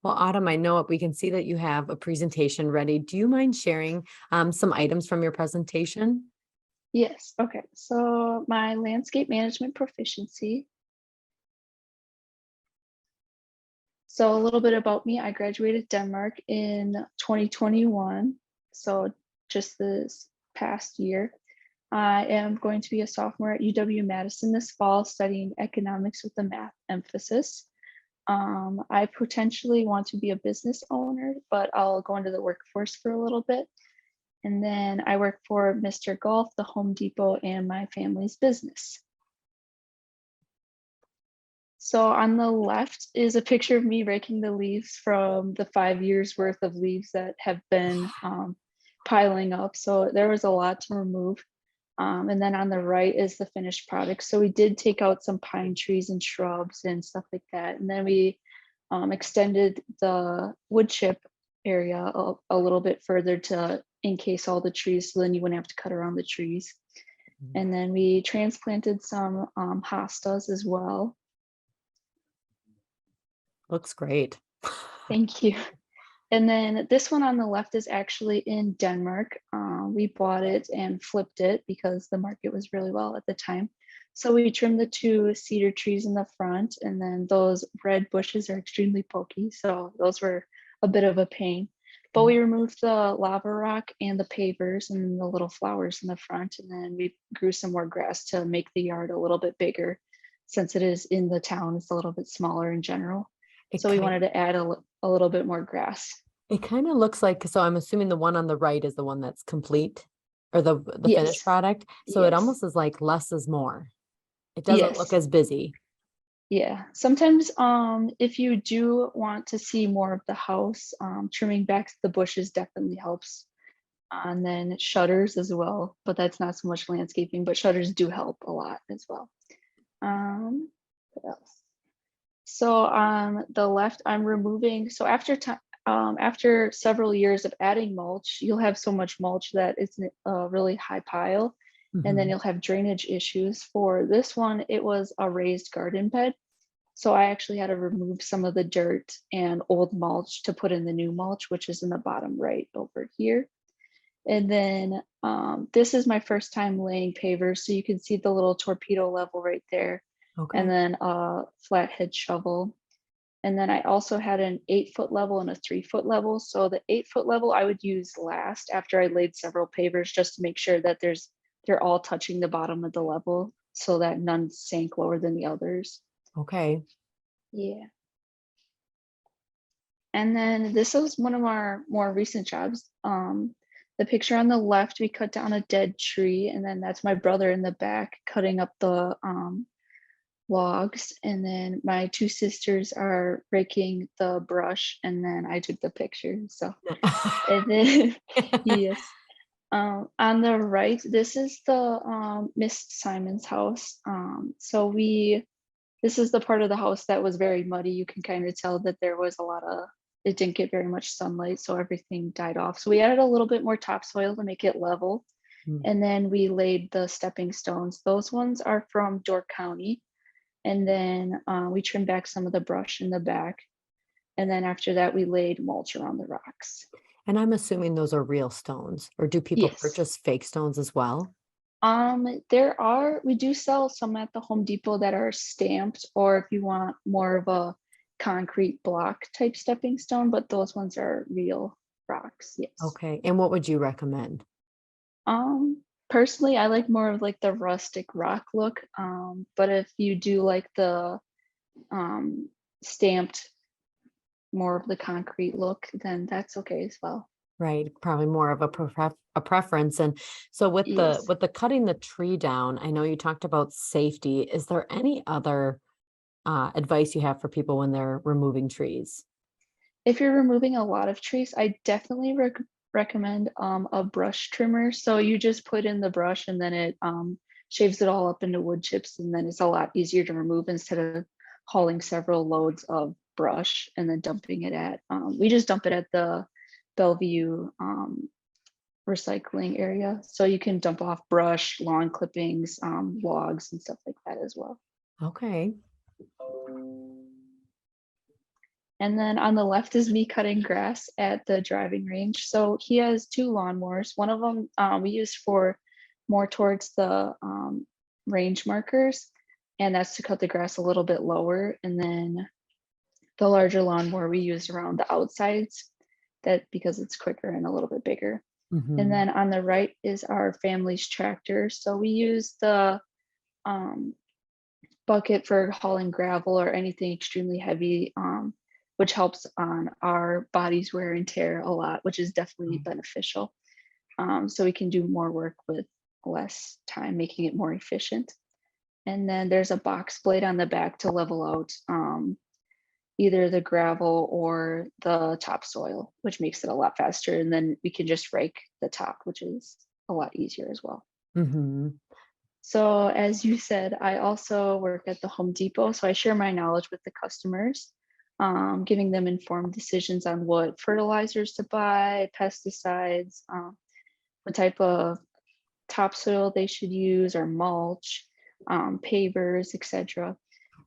Well, Autumn, I know we can see that you have a presentation ready. Do you mind sharing some items from your presentation? Yes. Okay. So my landscape management proficiency. So a little bit about me. I graduated Denmark in 2021. So just this past year. I am going to be a sophomore at UW-Madison this fall, studying economics with a math emphasis. I potentially want to be a business owner, but I'll go into the workforce for a little bit. And then I work for Mr. Golf, the Home Depot, and my family's business. So on the left is a picture of me raking the leaves from the 5 years worth of leaves that have been piling up. So there was a lot to remove. And then on the right is the finished product. So we did take out some pine trees and shrubs and stuff like that. And then we extended the wood chip area a little bit further to encase all the trees, so then you wouldn't have to cut around the trees. And then we transplanted some hostas as well. Looks great. Thank you. And then this one on the left is actually in Denmark. We bought it and flipped it because the market was really well at the time. So we trimmed the 2 cedar trees in the front, and then those red bushes are extremely pokey. So those were a bit of a pain. But we removed the lava rock and the pavers and the little flowers in the front. And then we grew some more grass to make the yard a little bit bigger. Since it is in the town, it's a little bit smaller in general. It So we kind, wanted to add a little bit more grass. it kind of looks like, so I'm assuming the one on the right is the one that's complete or the finished Yes. product. So it Yes. almost is like less is more. It doesn't look Yes. as busy. Yeah. Sometimes if you do want to see more of the house, trimming back the bushes definitely helps. And then shutters as well, but that's not so much landscaping, but shutters do help a lot as well. What else? So on the left, I'm removing, so after several years of adding mulch, you'll have so much mulch that it's a really high pile, and then Mhm. you'll have drainage issues. For this one, it was a raised garden bed. So I actually had to remove some of the dirt and old mulch to put in the new mulch, which is in the bottom right over here. And then this is my first time laying pavers. So you can see the little torpedo level right there, and Okay. then a flathead shovel. And then I also had an 8-foot level and a 3-foot level. So the 8-foot level I would use last after I laid several pavers, just to make sure that they're all touching the bottom of the level so that none sank lower than the others. Okay. Yeah. And then this was one of our more recent jobs. The picture on the left, we cut down a dead tree, and then that's my brother in the back cutting up the logs. And then my 2 sisters are raking the brush, and then I took the picture. So, and then, yes. On the right, this is the Miss Simon's house. This is the part of the house that was very muddy. You can kind of tell that there was it didn't get very much sunlight, so everything died off. So we added a little bit more topsoil to make it level. Mm. And then we laid the stepping stones. Those ones are from Door County. And then we trimmed back some of the brush in the back. And then after that, we laid mulch around the rocks. And I'm assuming those are real stones, or do people Yes. purchase fake stones as well? We do sell some at the Home Depot that are stamped, or if you want more of a concrete block type stepping stone, but those ones are real rocks. Yes. Okay. And what would you recommend? Personally, I like more of like the rustic rock look. But if you do like the stamped, more of the concrete look, then that's okay as well. Right, probably more of a preference. And so with the Yes. cutting the tree down, I know you talked about safety. Is there any other advice you have for people when they're removing trees? If you're removing a lot of trees, I definitely recommend a brush trimmer. So you just put in the brush, and then it shaves it all up into wood chips, and then it's a lot easier to remove instead of hauling several loads of brush and then dumping it at. We just dump it at the Bellevue recycling area, so you can dump off brush, lawn clippings, logs, and stuff like that as well. Okay. And then on the left is me cutting grass at the driving range. So he has two lawnmowers. One of them we use for more towards the range markers, and that's to cut the grass a little bit lower. And then the larger lawnmower we use around the outsides, that because it's quicker and a little bit bigger. And Mhm. then on the right is our family's tractor. So we use the um, bucket for hauling gravel or anything extremely heavy, which helps on our body's wear and tear a lot, which is definitely beneficial. So we can do more work with less time, making it more efficient. And then there's a box blade on the back to level out either the gravel or the topsoil, which makes it a lot faster. And then we can just rake the top, which is a lot easier as well. Mhm. So, as you said, I also work at the Home Depot. So, I share my knowledge with the customers, giving them informed decisions on what fertilizers to buy, pesticides, what type of topsoil they should use, or mulch, pavers, etc.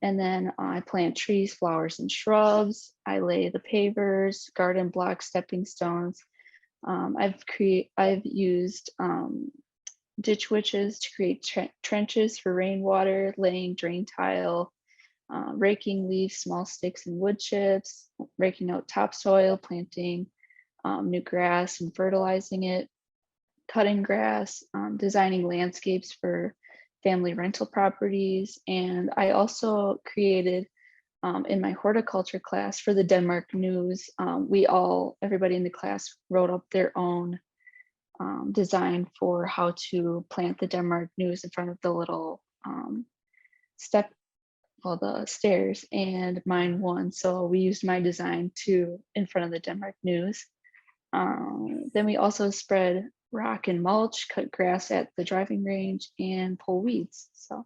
And then I plant trees, flowers, and shrubs. I lay the pavers, garden blocks, stepping stones. I've used ditch witches to create trenches for rainwater, laying drain tile, raking leaves, small sticks, and wood chips, raking out topsoil, planting new grass and fertilizing it, cutting grass, designing landscapes for family rental properties. And I also created in my horticulture class for the Denmark News, everybody in the class wrote up their own design for how to plant the Denmark News in front of the little step, well, the stairs, and mine won. So we used my design to in front of the Denmark News. Then we also spread rock and mulch, cut grass at the driving range, and pull weeds. So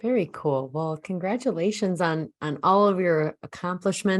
Very cool. Well, congratulations on all of your accomplishments